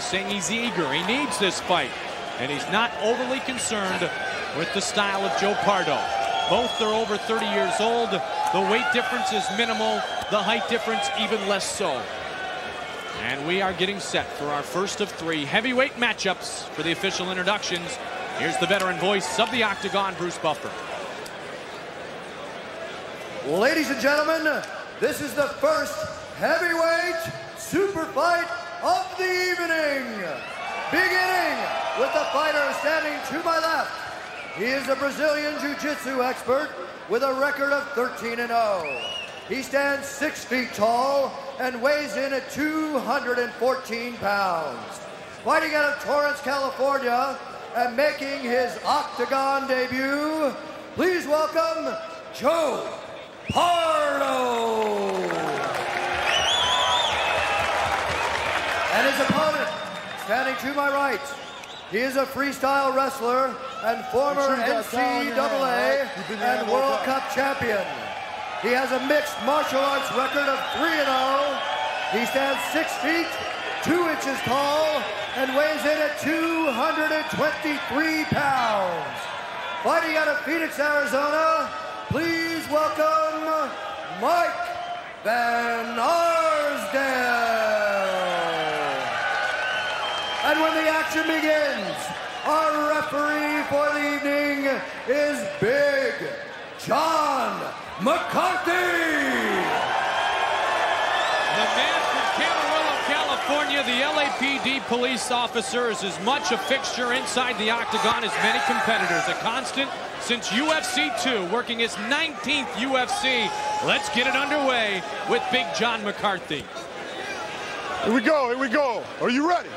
saying he's eager. He needs this fight. And he's not overly concerned with the style of Joe Pardo. Both are over 30 years old. The weight difference is minimal. The height difference even less so. And we are getting set for our first of 3 heavyweight matchups for the official introductions. Here's the veteran voice of the Octagon, Bruce Buffer. Ladies and gentlemen, this is the first heavyweight super fight of the evening. Beginning with the fighter standing to my left. He is a Brazilian Jiu-Jitsu expert with a record of 13-0. He stands 6 feet tall and weighs in at 214 pounds. Fighting out of Torrance, California, and making his Octagon debut, please welcome Joe Pardo. And his opponent, standing to my right, he is a freestyle wrestler and former NCAA and World Cup champion. He has a mixed martial arts record of 3-0. He stands 6 feet, 2 inches tall, and weighs in at 223 pounds. Fighting out of Phoenix, Arizona, please welcome Mike Van Arsdale. And when the action begins, our referee for the evening is Big John McCarthy. The man from Camarillo, California, the LAPD police officer, is as much a fixture inside the Octagon as many competitors. A constant since UFC 2, working his 19th UFC. Let's get it underway with Big John McCarthy. Here we go, here we go. Are you ready?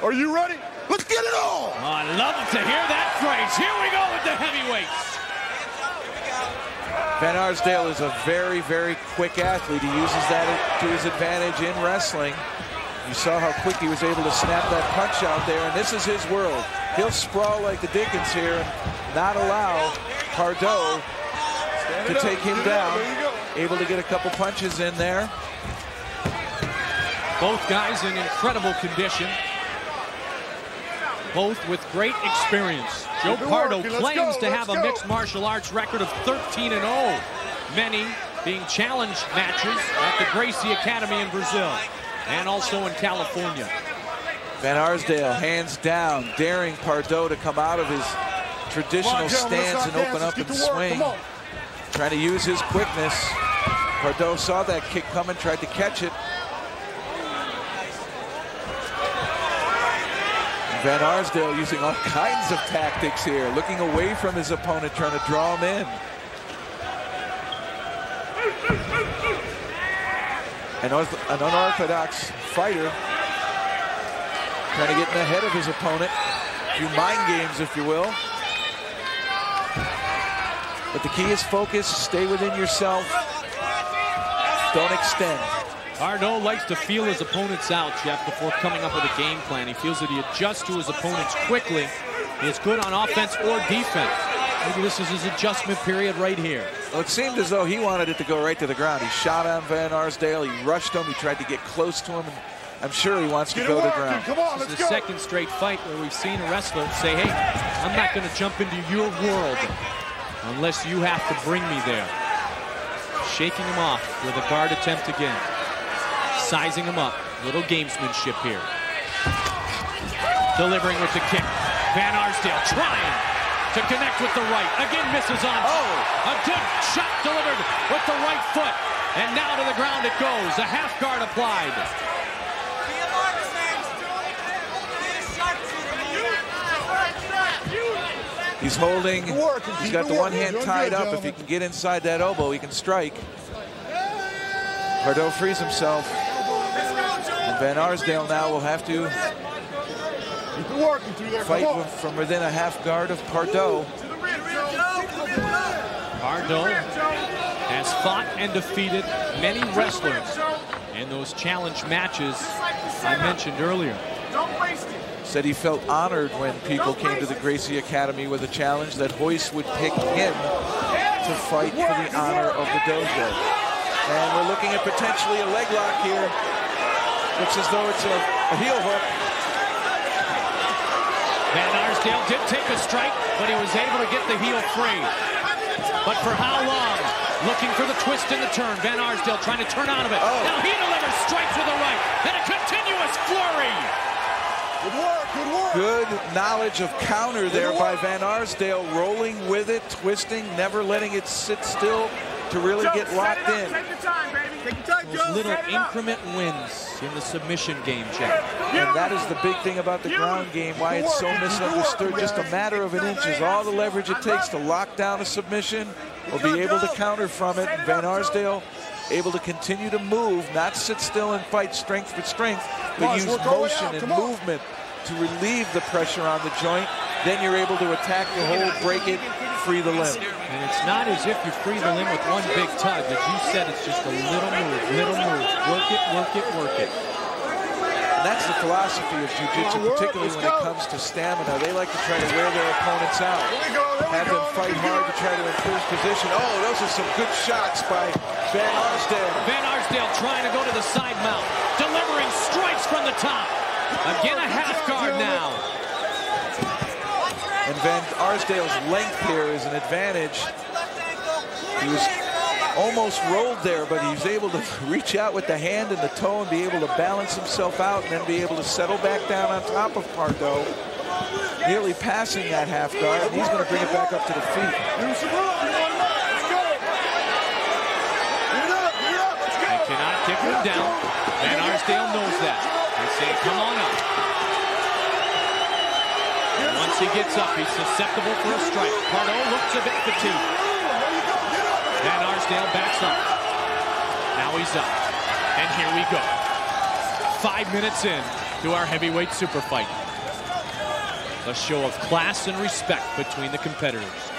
Are you ready? Let's get it on! Oh, I love to hear that phrase. Here we go with the heavyweights. Van Arsdale is a very, very quick athlete. He uses that to his advantage in wrestling. You saw how quick he was able to snap that punch out there, and this is his world. He'll sprawl like the Dickens here and not allow Pardo to take him down. Able to get a couple punches in there. Both guys in incredible condition. Both with great experience. Joe Pardo claims to have a mixed martial arts record of 13-0. Many being challenge matches at the Gracie Academy in Brazil and also in California. Van Arsdale, hands down, daring Pardo to come out of his traditional stance and open up and swing. Trying to use his quickness. Pardo saw that kick coming, tried to catch it. Van Arsdale using all kinds of tactics here, looking away from his opponent, trying to draw him in. An unorthodox fighter, trying to get in ahead of his opponent. A few mind games, if you will. But the key is focus, stay within yourself, don't extend. Pardo likes to feel his opponents out, Jeff, before coming up with a game plan. He feels that he adjusts to his opponents quickly. He is good on offense or defense. Maybe this is his adjustment period right here. Well, it seemed as though he wanted it to go right to the ground. He shot on Van Arsdale. He rushed him. He tried to get close to him. And I'm sure he wants to go to the ground. Come on, this is the second straight fight where we've seen a wrestler say, hey, I'm not going to jump into your world unless you have to bring me there. Shaking him off with a guard attempt again. Sizing him up. Little gamesmanship here. Delivering with the kick. Van Arsdale trying to connect with the right. Again misses on. Oh, a good shot delivered with the right foot. And now to the ground it goes. A half guard applied. He's holding. He's got the one hand tied up. If he can get inside that elbow, he can strike. Pardo frees himself. And Van Arsdale now will have to fight from within a half guard of Pardo. Pardo has fought and defeated many wrestlers in those challenge matches I mentioned earlier. Said he felt honored when people came to the Gracie Academy with a challenge that Royce would pick him to fight for the honor of the dojo. And we're looking at potentially a leg lock here. Looks as though it's a heel hook. Arsdale did take a strike, but he was able to get the heel free. But for how long? Looking for the twist and the turn. Van Arsdale trying to turn out of it. Now he delivers strikes with a right. And a continuous flurry. Good work, good work. Good knowledge of counter there by Van Arsdale, rolling with it, twisting, never letting it sit still to really get locked in. Take your time, baby. Take your time, Those little increment wins in the submission game, Jack. And that is the big thing about the ground game, why it's so misunderstood. Just a matter of an inch is all the leverage it takes to lock down a submission or be able to counter from it. And Van Arsdale able to continue to move, not sit still and fight strength with strength, but use motion and movement to relieve the pressure on the joint. Then you're able to attack the hold, break it, free the limb. And it's not as if you free the limb with one big tug. As you said, it's just a little move, little move. Work it, work it, work it. And that's the philosophy of jiu-jitsu, particularly when it comes to stamina. They like to try to wear their opponents out, have them fight hard to try to improve position. Oh, those are some good shots by Van Arsdale. Van Arsdale trying to go to the side mount, delivering strikes from the top. Again, a half guard now. And Van Arsdale's length here is an advantage. He was almost rolled there, but he's able to reach out with the hand and the toe and be able to balance himself out and then be able to settle back down on top of Pardo, nearly passing that half guard, and he's going to bring it back up to the feet. They cannot kick him down. Van Arsdale knows that. They say, come on up. And once he gets up, he's susceptible for a strike. Pardo looks a bit fatigued. Van Arsdale backs up. Now he's up. And here we go. 5 minutes in to our heavyweight super fight. A show of class and respect between the competitors.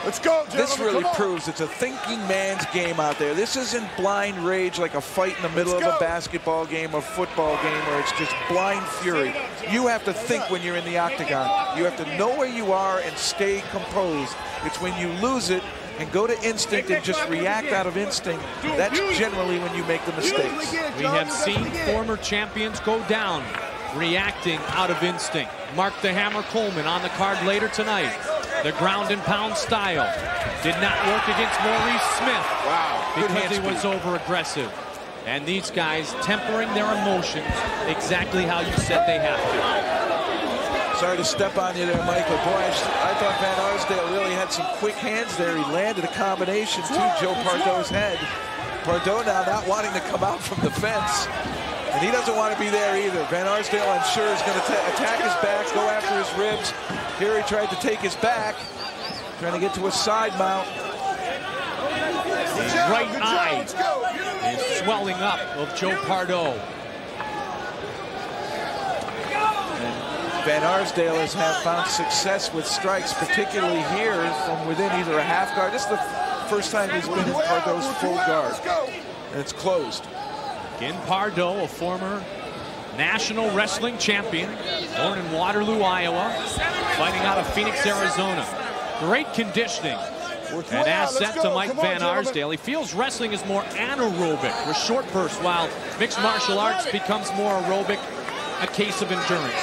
Let's go, gentlemen. This really proves it's a thinking man's game out there. This isn't blind rage like a fight in the middle of a basketball game or football game where it's just blind fury. You have to think when you're in the octagon. You have to know where you are and stay composed. It's when you lose it and go to instinct and just react out of instinct, that's generally when you make the mistakes. We have seen former champions go down reacting out of instinct. Mark the Hammer Coleman on the card later tonight. The ground and pound style did not work against Maurice Smith. Wow. Because he was over aggressive. And these guys tempering their emotions exactly how you said they have to. Sorry to step on you there, Michael. Boy, I thought Van Arsdale really had some quick hands there. He landed a combination to Joe Pardo's head. Pardo now not wanting to come out from the fence. And he doesn't want to be there either. Van Arsdale, I'm sure, is going to attack his back, go after his ribs. Here he tried to take his back, trying to get to a side mount. His right eye is swelling up of Joe Pardo. And Van Arsdale has found success with strikes, particularly here from within either a half guard. This is the first time he's been in Pardo's full guard. And it's closed. Again, Pardo, a former national wrestling champion, born in Waterloo, Iowa, fighting out of Phoenix, Arizona. Great conditioning. An asset to Mike Van Arsdale. He feels wrestling is more anaerobic with short bursts, while mixed martial arts becomes more aerobic, a case of endurance.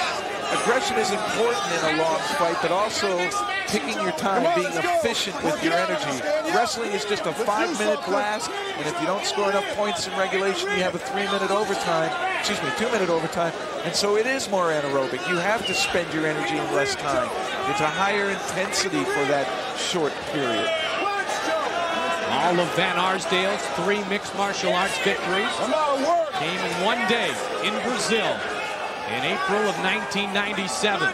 Aggression is important in a long fight, but also taking your time, being efficient with your energy. Wrestling is just a 5-minute blast, and if you don't score enough points in regulation, you have a 3-minute overtime, 2-minute overtime, and so it is more anaerobic. You have to spend your energy in less time. It's a higher intensity for that short period. All of Van Arsdale's 3 mixed martial arts victories came in one day in Brazil in April of 1997.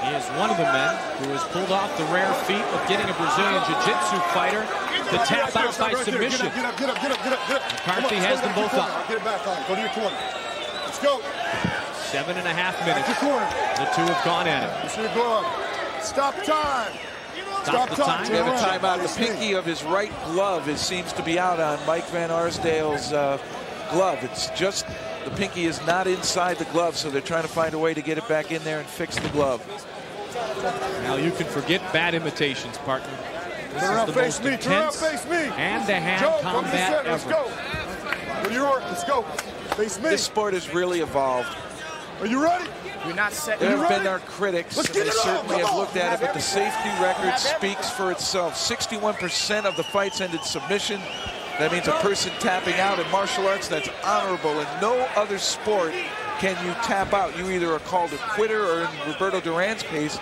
He is one of the men who has pulled off the rare feat of getting a Brazilian jiu-jitsu fighter to tap out by submission. Get up. McCarthy has them both up. Get it back on. Go to your corner. Let's go. 7.5 minutes. The two have gone at it. Stop time. Stop the time. We have a timeout. The pinky of his right glove seems to be out on Mike Van Arsdale's glove. It's just the pinky is not inside the glove, so they're trying to find a way to get it back in there and fix the glove. Now you can forget bad imitations, partner. This is the most intense hand-to-hand combat ever. Let's go. Let's go. Face me. This sport has really evolved. Are you ready? You're not set. There have been our critics, and they certainly have looked at it, but the safety record speaks for itself. 61% of the fights ended submission. That means a person tapping out. In martial arts, that's honorable. In no other sport can you tap out. You either are called a quitter, or in Roberto Duran's case,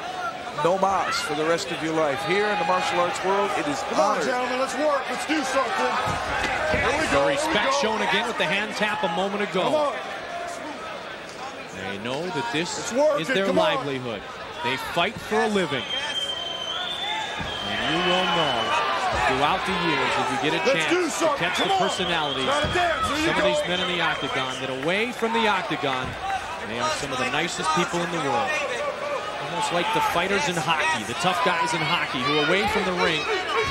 no mas for the rest of your life. Here in the martial arts world, it is Come on, honored. gentlemen, let's work. Let's do something. Here we go. The respect shown again with the hand tap a moment Come ago. on. They know that this work is it. their Come on. livelihood. They fight for a living. And you will know throughout the years, if you get a chance to catch the personalities of some of these men in the octagon, that away from the octagon, they are some of the nicest people in the world. Almost like the fighters in hockey, the tough guys in hockey, who away from the ring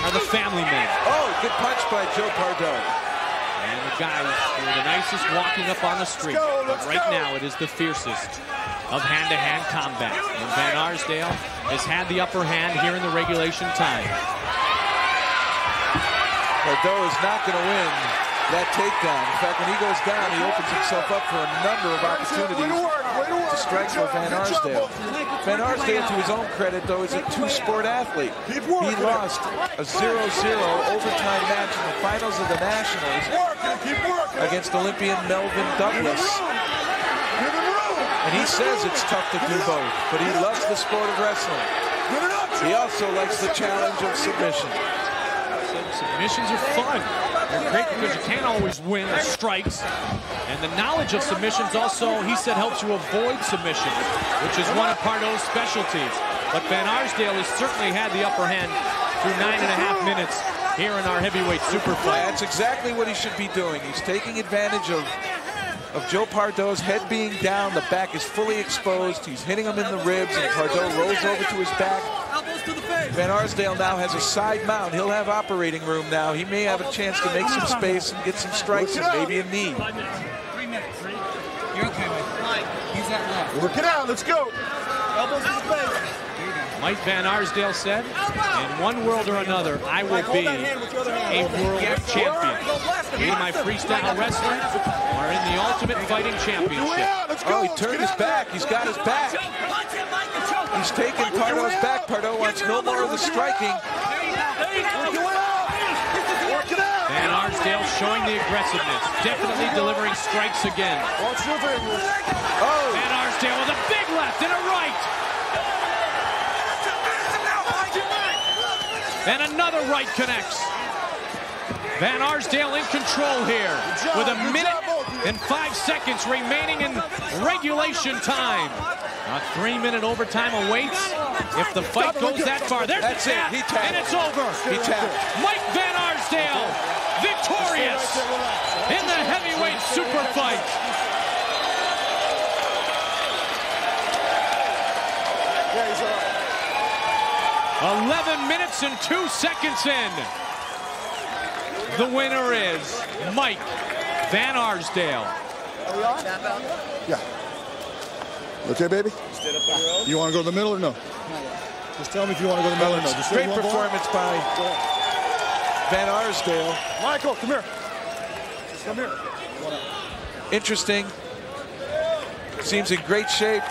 are the family men. Oh, good punch by Joe Pardo. And the guys who are the nicest walking up on the street. But right now, it is the fiercest of hand-to-hand combat. And Van Arsdale has had the upper hand here in the regulation time. Pardo is not going to win that takedown. In fact, when he goes down, he opens himself up for a number of opportunities to strike with Van Arsdale. Van Arsdale, to his own credit, though, is a two-sport athlete. He lost a 0-0 overtime match in the finals of the Nationals against Olympian Melvin Douglas. And he says it's tough to do both, but he loves the sport of wrestling. He also likes the challenge of submission. Submissions are fun. They're great because you can't always win the strikes. And the knowledge of submissions also, he said, helps you avoid submission, which is one of Pardo's specialties. But Van Arsdale has certainly had the upper hand through 9.5 minutes here in our heavyweight super fight. That's exactly what he should be doing. He's taking advantage of Joe Pardo's head being down. The back is fully exposed. He's hitting him in the ribs, and Pardo rolls over to his back. Van Arsdale now has a side mount. He'll have operating room now. He may have a chance to make some space and get some strikes and maybe a knee. 3 minutes. You're okay, Mike. Use that left. Work it out. Let's go. Elbows to the face. Mike Van Arsdale said, in one world or another, I will be a world champion. In my freestyle wrestling or in the Ultimate Fighting Championship. Oh, he turned his back. He's got his back. He's taking Pardo's back. Pardo wants no more of the striking. Van Arsdale showing the aggressiveness. Definitely delivering strikes again. Oh, Van Arsdale with a big left and a right. And another right connects. Van Arsdale in control here with 1 minute and 5 seconds remaining in regulation time. A 3-minute overtime awaits if the fight goes that far. There's the tap, and it's over. he tapped. Mike Van Arsdale victorious in the heavyweight super fight. Yeah, he's all right. 11 minutes and 2 seconds in. The winner is Mike Van Arsdale. Yeah. Okay, baby? You want to go to the middle or no? Just tell me if you want to go to the middle or no. Just Great performance by Van Arsdale. Michael, come here. Come here. Interesting. Seems in great shape.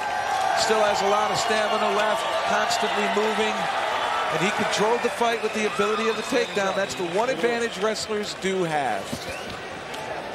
Still has a lot of stamina left. Constantly moving. And he controlled the fight with the ability of the takedown. That's the one advantage wrestlers do have.